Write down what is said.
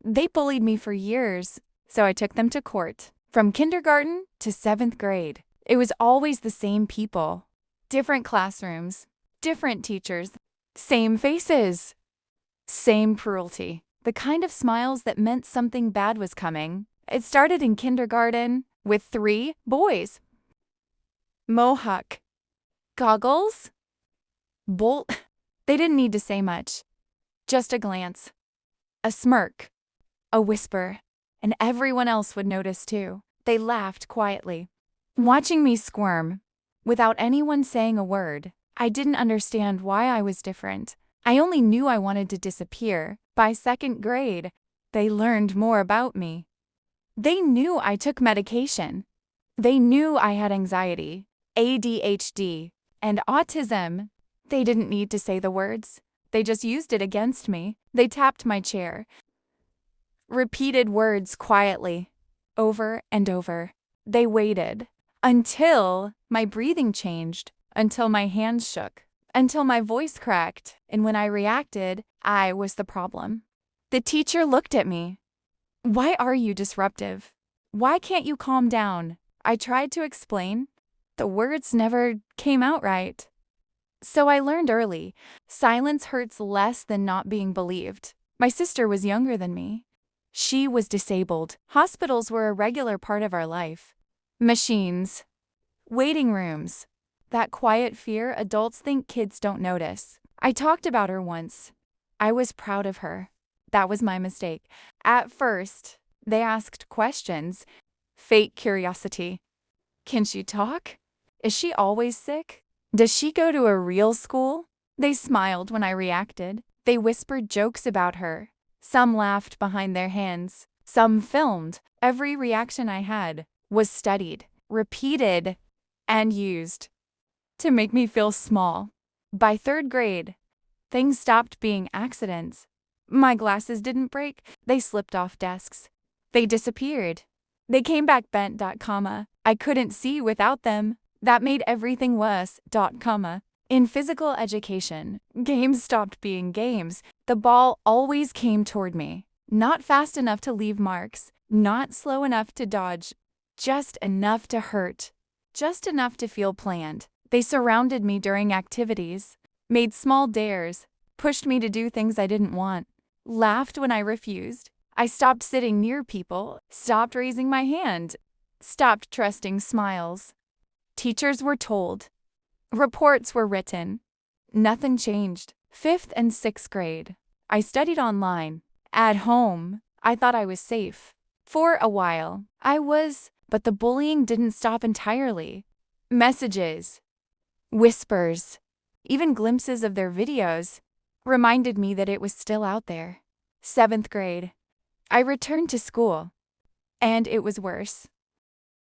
They bullied me for years, so I took them to court. From kindergarten to 7th grade, it was always the same people. Different classrooms, different teachers, same faces, same cruelty. The kind of smiles that meant something bad was coming. It started in kindergarten with 3 boys. Mohawk. Goggles? Bolt. They didn't need to say much. Just a glance. A smirk. A whisper. And everyone else would notice too. They laughed quietly, watching me squirm. Without anyone saying a word, I didn't understand why I was different. I only knew I wanted to disappear. By 2nd grade, they learned more about me. They knew I took medication. They knew I had anxiety, ADHD, and autism. They didn't need to say the words. They just used it against me. They tapped my chair, repeated words quietly, over and over. They waited until my breathing changed, until my hands shook, until my voice cracked, and when I reacted, I was the problem. The teacher looked at me. Why are you disruptive? Why can't you calm down? I tried to explain. The words never came out right. So I learned early, silence hurts less than not being believed. My sister was younger than me. She was disabled. Hospitals were a regular part of our life. Machines. Waiting rooms. That quiet fear adults think kids don't notice. I talked about her once. I was proud of her. That was my mistake. At first, they asked questions. Fake curiosity. Can she talk? Is she always sick? Does she go to a real school? They smiled when I reacted. They whispered jokes about her. Some laughed behind their hands. Some filmed. Every reaction I had was studied, repeated, and used to make me feel small. By 3rd grade, things stopped being accidents. My glasses didn't break. They slipped off desks. They disappeared. They came back bent, comma. I couldn't see without them. That made everything worse, comma. In physical education, games stopped being games. The ball always came toward me. Not fast enough to leave marks, not slow enough to dodge, just enough to hurt, just enough to feel planned. They surrounded me during activities, made small dares, pushed me to do things I didn't want, laughed when I refused. I stopped sitting near people, stopped raising my hand, stopped trusting smiles. Teachers were told. Reports were written. Nothing changed. 5th and 6th grade. I studied online. At home, I thought I was safe. For a while, I was, but the bullying didn't stop entirely. Messages, whispers, even glimpses of their videos reminded me that it was still out there. 7th grade. I returned to school, and it was worse.